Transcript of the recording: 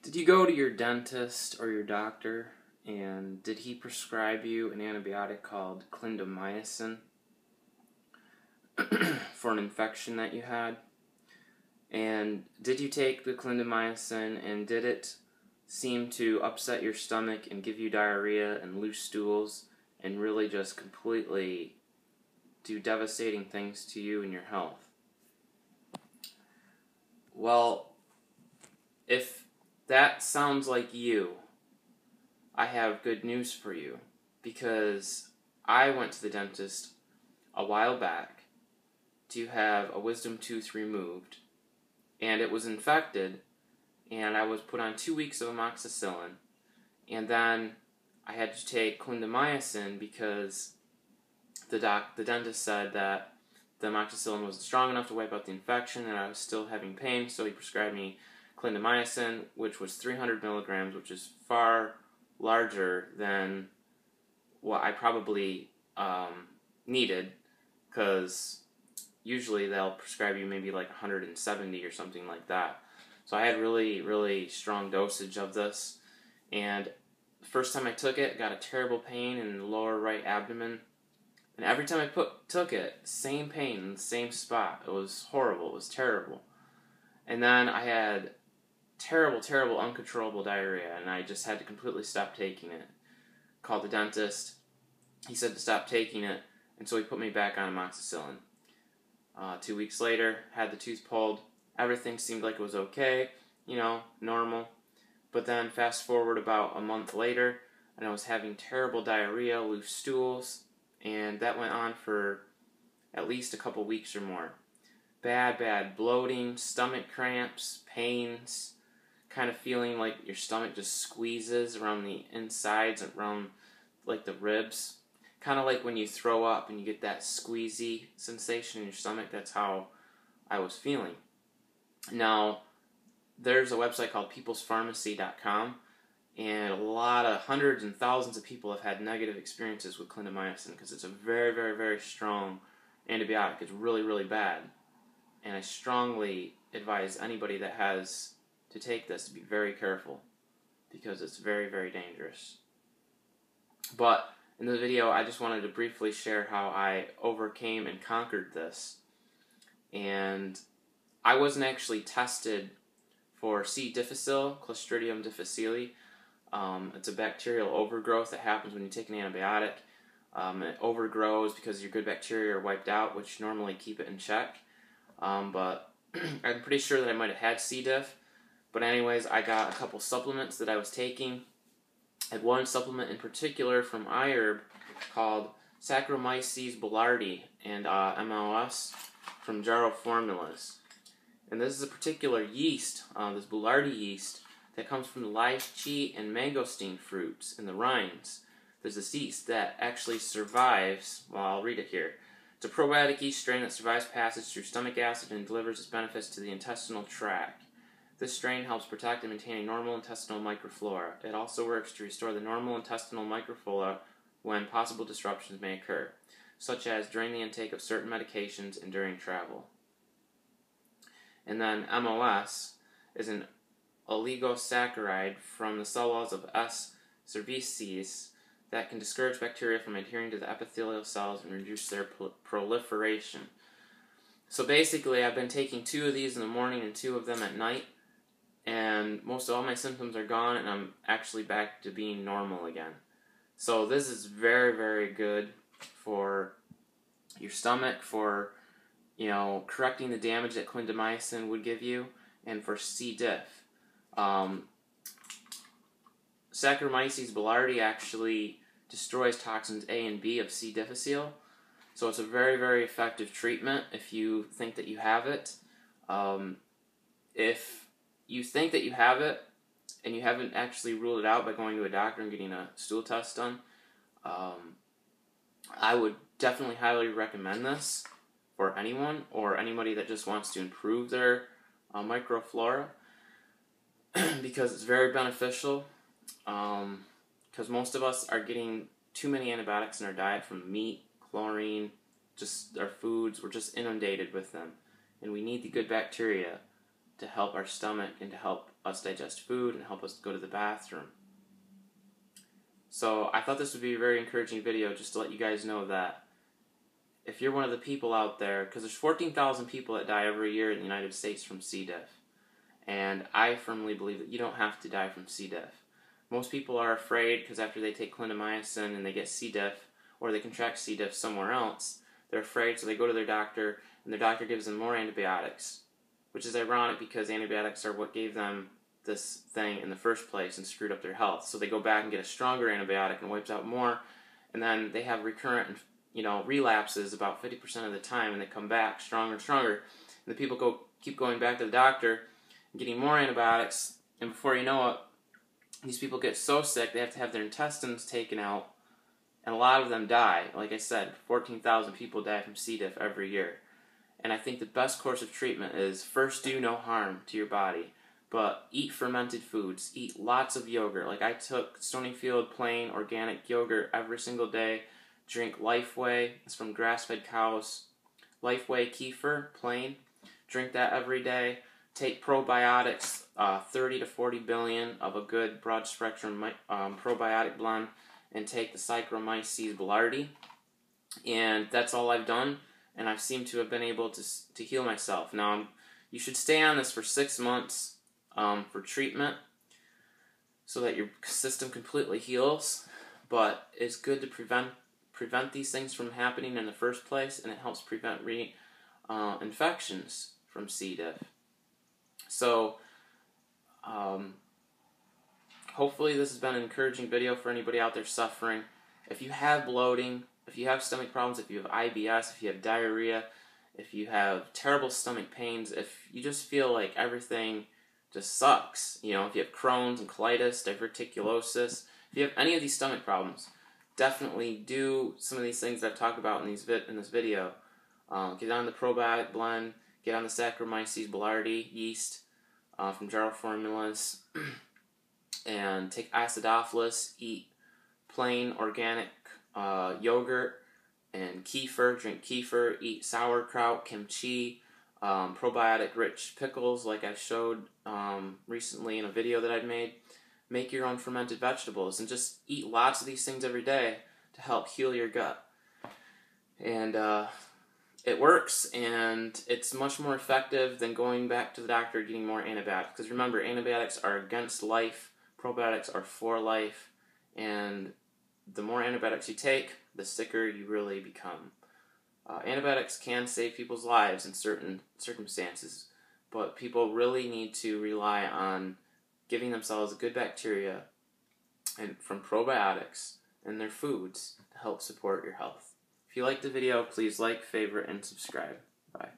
Did you go to your dentist or your doctor, and did he prescribe you an antibiotic called Clindamycin for an infection that you had? And did you take the Clindamycin, and did it seem to upset your stomach and give you diarrhea and loose stools and really just completely do devastating things to you and your health? Well, if that sounds like you, I have good news for you, because I went to the dentist a while back to have a wisdom tooth removed, and it was infected, and I was put on 2 weeks of amoxicillin, and then I had to take clindamycin because the dentist said that the amoxicillin wasn't strong enough to wipe out the infection, and I was still having pain, so he prescribed me clindamycin, which was 300 milligrams, which is far larger than what I probably needed, because usually they'll prescribe you maybe like 170 or something like that. So I had really, really strong dosage of this, and the first time I took it, got a terrible pain in the lower right abdomen, and every time I took it, same pain in the same spot. It was horrible. It was terrible. And then I had terrible, terrible, uncontrollable diarrhea, and I just had to completely stop taking it. Called the dentist. He said to stop taking it, and so he put me back on amoxicillin. 2 weeks later, had the tooth pulled. Everything seemed like it was okay, normal. But then fast forward about a month later, and I was having terrible diarrhea, loose stools, and that went on for at least a couple weeks or more. Bad bloating, stomach cramps, pains, kind of feeling like your stomach just squeezes around the insides, around like the ribs. Kind of like when you throw up and you get that squeezy sensation in your stomach. That's how I was feeling. Now, there's a website called peoplespharmacy.com, and hundreds and thousands of people have had negative experiences with clindamycin because it's a very, very, very strong antibiotic. It's really, really bad. And I strongly advise anybody that has to take this to be very careful, because it's very, very dangerous. But in the video, I just wanted to briefly share how I overcame and conquered this. And I wasn't actually tested for C. difficile, Clostridium difficile. It's a bacterial overgrowth that happens when you take an antibiotic. It overgrows because your good bacteria are wiped out, which normally keep it in check. But I'm pretty sure that I might have had C. diff. But anyways, I got a couple supplements that I was taking. I had one supplement in particular from iHerb called Saccharomyces boulardii and MLS from Jarrow Formulas. And this is a particular yeast, this boulardii yeast, that comes from the lychee and mangosteen fruits in the rinds. There's this yeast that actually survives, well, I'll read it here. It's a probiotic yeast strain that survives passage through stomach acid and delivers its benefits to the intestinal tract. This strain helps protect and maintain a normal intestinal microflora. It also works to restore the normal intestinal microflora when possible disruptions may occur, such as during the intake of certain medications and during travel. And then MOS is an oligosaccharide from the cell walls of S. cerevisiae that can discourage bacteria from adhering to the epithelial cells and reduce their proliferation. So basically, I've been taking 2 of these in the morning and 2 of them at night, and most of all my symptoms are gone, and I'm actually back to being normal again. So this is very, very good for your stomach, for correcting the damage that clindamycin would give you, and for C. diff. Saccharomyces boulardii actually destroys toxins A and B of C. difficile, so it's a very, very effective treatment if you think that you have it. If you think that you have it and you haven't actually ruled it out by going to a doctor and getting a stool test done, I would definitely highly recommend this for anyone or anybody that just wants to improve their microflora, because it's very beneficial. Because most of us are getting too many antibiotics in our diet from meat, chlorine, just our foods. We're just inundated with them, and we need the good bacteria to help our stomach and to help us digest food and help us go to the bathroom. So I thought this would be a very encouraging video just to let you guys know that if you're one of the people out there, because there's 14,000 people that die every year in the United States from C. diff. And I firmly believe that you don't have to die from C. diff. Most people are afraid because after they take Clindamycin and they get C. diff, or they contract C. diff somewhere else, they're afraid, so they go to their doctor, and their doctor gives them more antibiotics. Which is ironic because antibiotics are what gave them this thing in the first place and screwed up their health. So they go back and get a stronger antibiotic and wipes out more, and then they have recurrent, relapses about 50% of the time, and they come back stronger and stronger. And the people keep going back to the doctor and getting more antibiotics, and before you know it, these people get so sick they have to have their intestines taken out, and a lot of them die. Like I said, 14,000 people die from C. diff every year. And I think the best course of treatment is first do no harm to your body, but eat fermented foods, eat lots of yogurt. Like I took Stonyfield plain organic yogurt every single day, drink Lifeway, it's from grass-fed cows, Lifeway kefir, plain, drink that every day, take probiotics, 30 to 40 billion of a good broad-spectrum probiotic blend, and take the Saccharomyces boulardii, and that's all I've done. And I've seemed to have been able to heal myself. Now, you should stay on this for 6 months for treatment so that your system completely heals. But it's good to prevent these things from happening in the first place, and it helps prevent infections from C. diff. So, hopefully this has been an encouraging video for anybody out there suffering. If you have bloating, if you have stomach problems, if you have IBS, if you have diarrhea, if you have terrible stomach pains, if you just feel like everything just sucks, if you have Crohn's and colitis, diverticulosis, if you have any of these stomach problems, definitely do some of these things that I've talked about in this video. Get on the probiotic blend, get on the Saccharomyces boulardii yeast from Jarrow Formulas, and take acidophilus, eat plain organic yogurt and kefir, drink kefir, eat sauerkraut, kimchi, probiotic-rich pickles like I showed recently in a video that I'd made. Make your own fermented vegetables and just eat lots of these things every day to help heal your gut. And it works, and it's much more effective than going back to the doctor getting more antibiotics. Because remember, antibiotics are against life, probiotics are for life, and the more antibiotics you take, the sicker you really become. Antibiotics can save people's lives in certain circumstances, but people really need to rely on giving themselves good bacteria and from probiotics in their foods to help support your health. If you liked the video, please like, favorite, and subscribe. Bye.